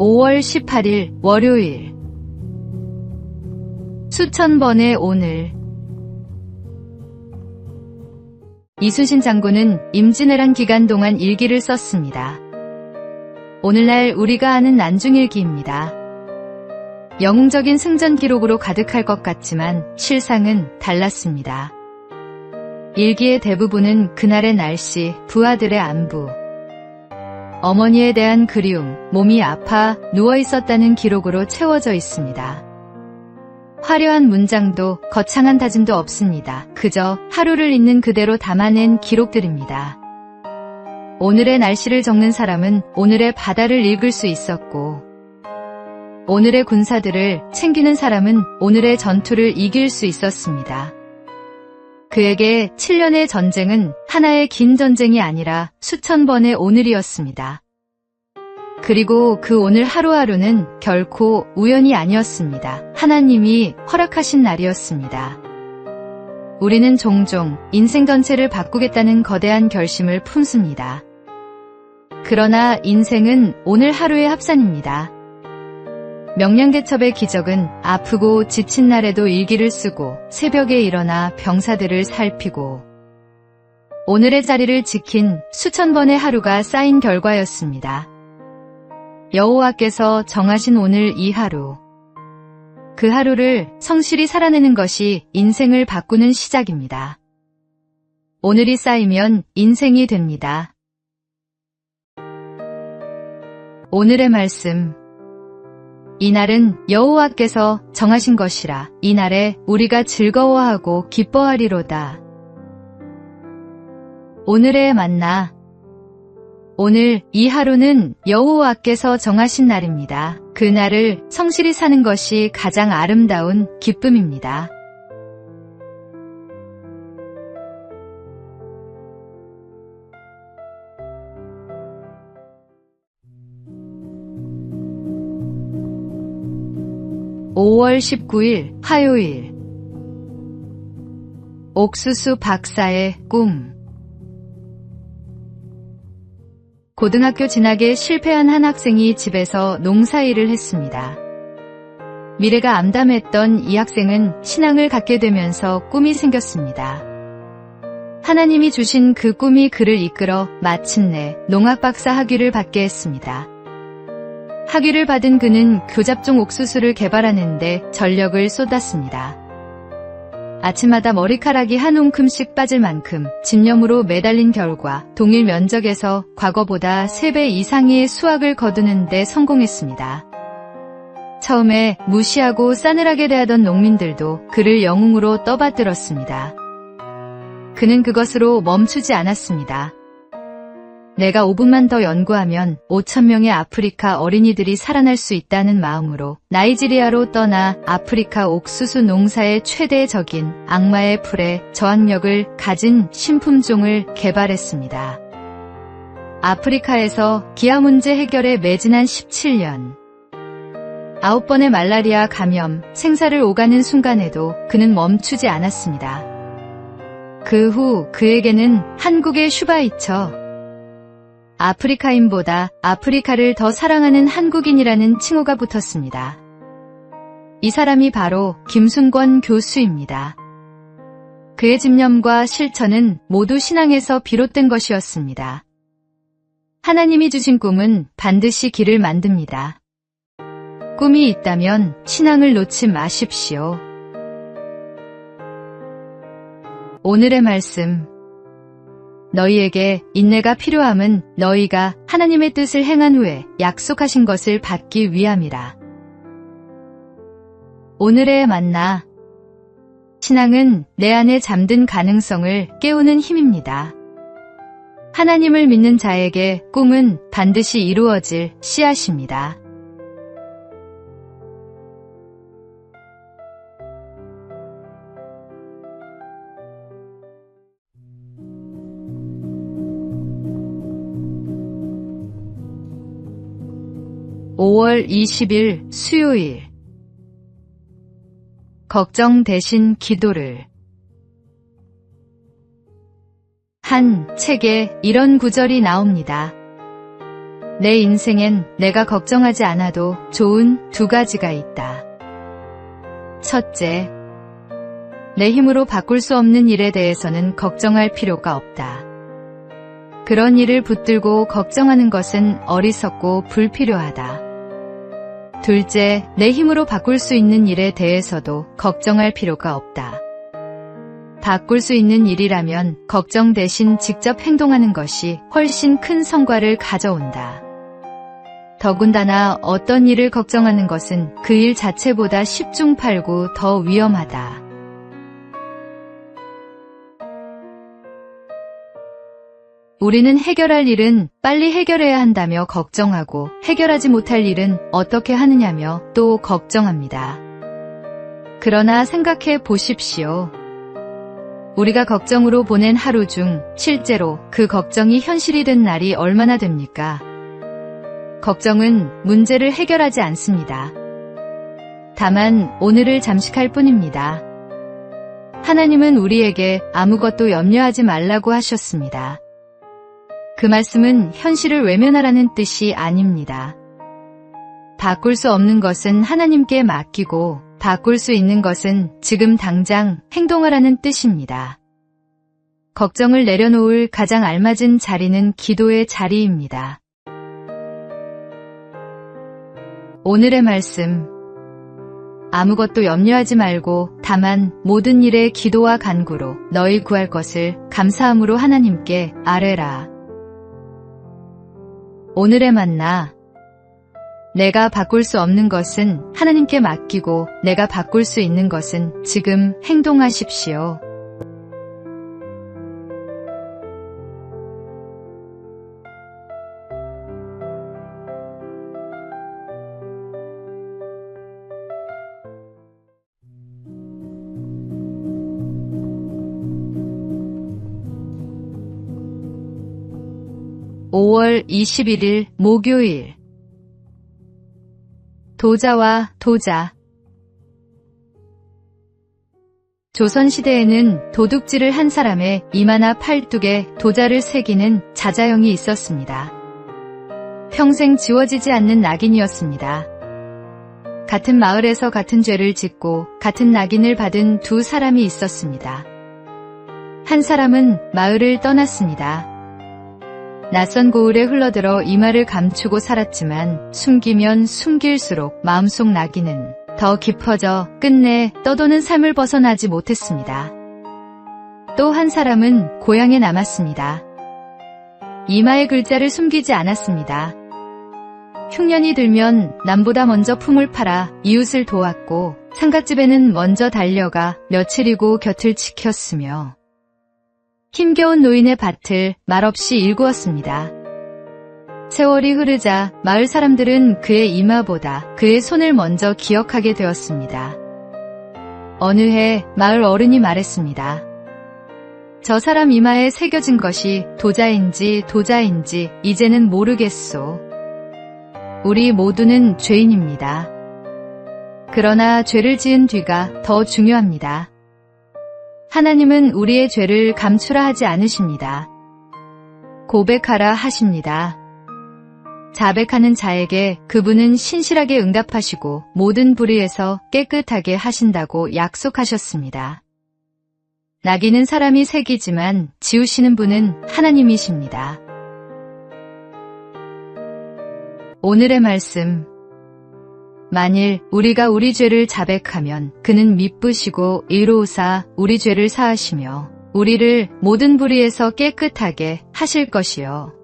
5월 18일 월요일. 수천 번의 오늘. 이순신 장군은 임진왜란 기간 동안 일기를 썼습니다. 오늘날 우리가 아는 난중일기입니다. 영웅적인 승전 기록으로 가득할 것 같지만 실상은 달랐습니다. 일기의 대부분은 그날의 날씨, 부하들의 안부, 어머니에 대한 그리움, 몸이 아파 누워있었다는 기록으로 채워져 있습니다. 화려한 문장도 거창한 다짐도 없습니다. 그저 하루를 있는 그대로 담아낸 기록들입니다. 오늘의 날씨를 적는 사람은 오늘의 바다를 읽을 수 있었고, 오늘의 군사들을 챙기는 사람은 오늘의 전투를 이길 수 있었습니다. 그에게 7년의 전쟁은 하나의 긴 전쟁이 아니라 수천 번의 오늘이었습니다. 그리고 그 오늘 하루하루는 결코 우연이 아니었습니다. 하나님이 허락하신 날이었습니다. 우리는 종종 인생 전체를 바꾸겠다는 거대한 결심을 품습니다. 그러나 인생은 오늘 하루의 합산입니다. 명량대첩의 기적은 아프고 지친 날에도 일기를 쓰고 새벽에 일어나 병사들을 살피고 오늘의 자리를 지킨 수천 번의 하루가 쌓인 결과였습니다. 여호와께서 정하신 오늘 이 하루, 그 하루를 성실히 살아내는 것이 인생을 바꾸는 시작입니다. 오늘이 쌓이면 인생이 됩니다. 오늘의 말씀. 이날은 여호와께서 정하신 것이라. 이날에 우리가 즐거워하고 기뻐하리로다. 오늘의 만나. 오늘 이 하루는 여호와께서 정하신 날입니다. 그 날을 성실히 사는 것이 가장 아름다운 기쁨입니다. (5월 19일) 화요일. 옥수수 박사의 꿈. 고등학교 진학에 실패한 한 학생이 집에서 농사일을 했습니다. 미래가 암담했던 이 학생은 신앙을 갖게 되면서 꿈이 생겼습니다. 하나님이 주신 그 꿈이 그를 이끌어 마침내 농학박사 학위를 받게 했습니다. 학위를 받은 그는 교잡종 옥수수를 개발하는 데 전력을 쏟았습니다. 아침마다 머리카락이 한 움큼씩 빠질 만큼 집념으로 매달린 결과 동일 면적에서 과거보다 3배 이상의 수확을 거두는 데 성공했습니다. 처음에 무시하고 싸늘하게 대하던 농민들도 그를 영웅으로 떠받들었습니다. 그는 그것으로 멈추지 않았습니다. 내가 5분만 더 연구하면 5,000명의 아프리카 어린이들이 살아날 수 있다는 마음으로 나이지리아로 떠나 아프리카 옥수수 농사의 최대 적인 악마의 풀에 저항력을 가진 신품종을 개발했습니다. 아프리카에서 기아 문제 해결에 매진한 17년. 9번의 말라리아 감염, 생사를 오가는 순간에도 그는 멈추지 않았습니다. 그 후 그에게는 한국의 슈바이처, 아프리카인보다 아프리카를 더 사랑하는 한국인이라는 칭호가 붙었습니다. 이 사람이 바로 김순권 교수입니다. 그의 집념과 실천은 모두 신앙에서 비롯된 것이었습니다. 하나님이 주신 꿈은 반드시 길을 만듭니다. 꿈이 있다면 신앙을 놓지 마십시오. 오늘의 말씀. 너희에게 인내가 필요함은 너희가 하나님의 뜻을 행한 후에 약속하신 것을 받기 위함이라. 오늘의 만나. 신앙은 내 안에 잠든 가능성을 깨우는 힘입니다. 하나님을 믿는 자에게 꿈은 반드시 이루어질 씨앗입니다. (5월 20일) 수요일. 걱정 대신 기도를. 한 책에 이런 구절이 나옵니다. 내 인생엔 내가 걱정하지 않아도 좋은 두 가지가 있다. 첫째, 내 힘으로 바꿀 수 없는 일에 대해서는 걱정할 필요가 없다. 그런 일을 붙들고 걱정하는 것은 어리석고 불필요하다. 둘째, 내 힘으로 바꿀 수 있는 일에 대해서도 걱정할 필요가 없다. 바꿀 수 있는 일이라면 걱정 대신 직접 행동하는 것이 훨씬 큰 성과를 가져온다. 더군다나 어떤 일을 걱정하는 것은 그 일 자체보다 십중팔구 더 위험하다. 우리는 해결할 일은 빨리 해결해야 한다며 걱정하고 해결하지 못할 일은 어떻게 하느냐며 또 걱정합니다. 그러나 생각해 보십시오. 우리가 걱정으로 보낸 하루 중 실제로 그 걱정이 현실이 된 날이 얼마나 됩니까? 걱정은 문제를 해결하지 않습니다. 다만 오늘을 잠식할 뿐입니다. 하나님은 우리에게 아무것도 염려하지 말라고 하셨습니다. 그 말씀은 현실을 외면하라는 뜻이 아닙니다. 바꿀 수 없는 것은 하나님께 맡기고 바꿀 수 있는 것은 지금 당장 행동하라는 뜻입니다. 걱정을 내려놓을 가장 알맞은 자리는 기도의 자리입니다. 오늘의 말씀, 아무것도 염려하지 말고 다만 모든 일에 기도와 간구로 너희 구할 것을 감사함으로 하나님께 아뢰라. 오늘의 만나, 내가 바꿀 수 없는 것은 하나님께 맡기고 내가 바꿀 수 있는 것은 지금 행동하십시오. (5월 21일) 목요일. 도자와 도자. 조선시대에는 도둑질을 한 사람의 이마나 팔뚝에 도자를 새기는 자자형이 있었습니다. 평생 지워지지 않는 낙인이었습니다. 같은 마을에서 같은 죄를 짓고 같은 낙인을 받은 두 사람이 있었습니다. 한 사람은 마을을 떠났습니다. 낯선 고을에 흘러들어 이마를 감추고 살았지만 숨기면 숨길수록 마음속 낙인은 더 깊어져 끝내 떠도는 삶을 벗어나지 못했습니다. 또 한 사람은 고향에 남았습니다. 이마의 글자를 숨기지 않았습니다. 흉년이 들면 남보다 먼저 품을 팔아 이웃을 도왔고 상갓집에는 먼저 달려가 며칠이고 곁을 지켰으며 힘겨운 노인의 밭을 말없이 일구었습니다. 세월이 흐르자 마을 사람들은 그의 이마보다 그의 손을 먼저 기억하게 되었습니다. 어느 해 마을 어른이 말했습니다. 저 사람 이마에 새겨진 것이 도자인지 이제는 모르겠소. 우리 모두는 죄인입니다. 그러나 죄를 지은 뒤가 더 중요합니다. 하나님은 우리의 죄를 감추라 하지 않으십니다. 고백하라 하십니다. 자백하는 자에게 그분은 신실하게 응답하시고 모든 불의에서 깨끗하게 하신다고 약속하셨습니다. 낙인은 사람이 새기지만 지우시는 분은 하나님이십니다. 오늘의 말씀, 만일 우리가 우리 죄를 자백하면 그는 미쁘시고 의로우사 우리 죄를 사하시며 우리를 모든 불의에서 깨끗하게 하실 것이요.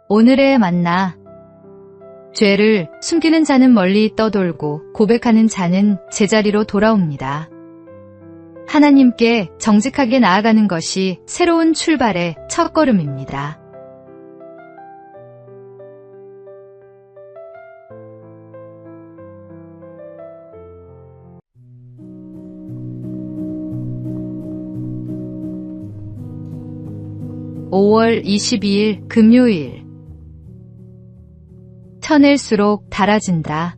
오늘의 만나, 죄를 숨기는 자는 멀리 떠돌고 고백하는 자는 제자리로 돌아옵니다. 하나님께 정직하게 나아가는 것이 새로운 출발의 첫걸음입니다. (5월 22일) 금요일. 쳐낼수록 달아진다.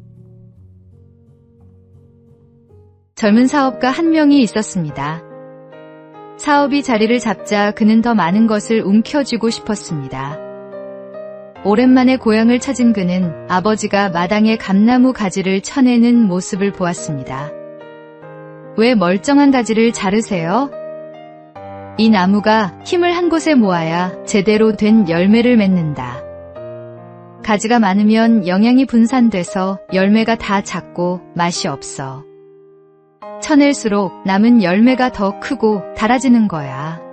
젊은 사업가 한 명이 있었습니다. 사업이 자리를 잡자 그는 더 많은 것을 움켜쥐고 싶었습니다. 오랜만에 고향을 찾은 그는 아버지가 마당에 감나무 가지를 쳐내는 모습을 보았습니다. 왜 멀쩡한 가지를 자르세요? 이 나무가 힘을 한 곳에 모아야 제대로 된 열매를 맺는다. 가지가 많으면 영양이 분산돼서 열매가 다 작고 맛이 없어. 쳐낼수록 남은 열매가 더 크고 달아지는 거야.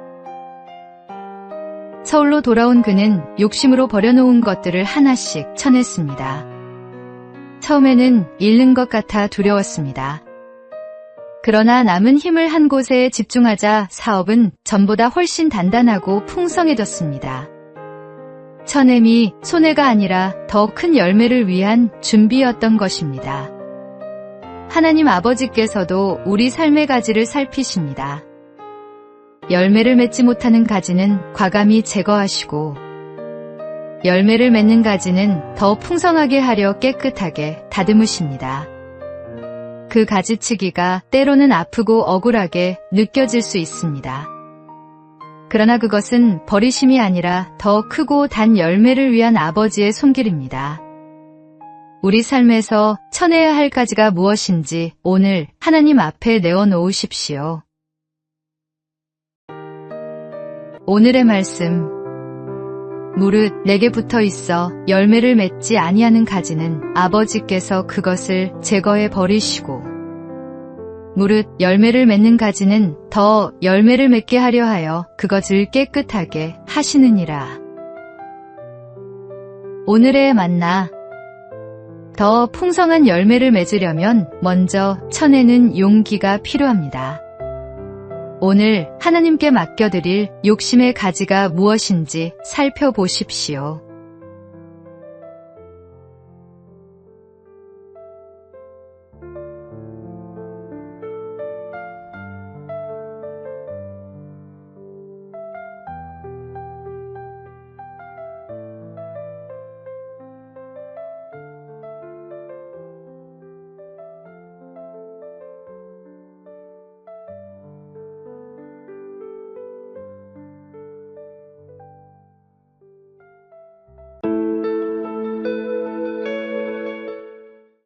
서울로 돌아온 그는 욕심으로 버려놓은 것들을 하나씩 쳐냈습니다. 처음에는 잃는 것 같아 두려웠습니다. 그러나 남은 힘을 한 곳에 집중하자 사업은 전보다 훨씬 단단하고 풍성해졌습니다. 쳐냄이 손해가 아니라 더 큰 열매를 위한 준비였던 것입니다. 하나님 아버지께서도 우리 삶의 가지를 살피십니다. 열매를 맺지 못하는 가지는 과감히 제거하시고 열매를 맺는 가지는 더 풍성하게 하려 깨끗하게 다듬으십니다. 그 가지치기가 때로는 아프고 억울하게 느껴질 수 있습니다. 그러나 그것은 버리심이 아니라 더 크고 단 열매를 위한 아버지의 손길입니다. 우리 삶에서 쳐내야 할 가지가 무엇인지 오늘 하나님 앞에 내어놓으십시오. 오늘의 말씀. 무릇 내게 붙어 있어 열매를 맺지 아니하는 가지는 아버지께서 그것을 제거해 버리시고 무릇 열매를 맺는 가지는 더 열매를 맺게 하려 하여 그것을 깨끗하게 하시느니라. 오늘의 만나. 더 풍성한 열매를 맺으려면 먼저 쳐내는 용기가 필요합니다. 오늘 하나님께 맡겨드릴 욕심의 가지가 무엇인지 살펴보십시오.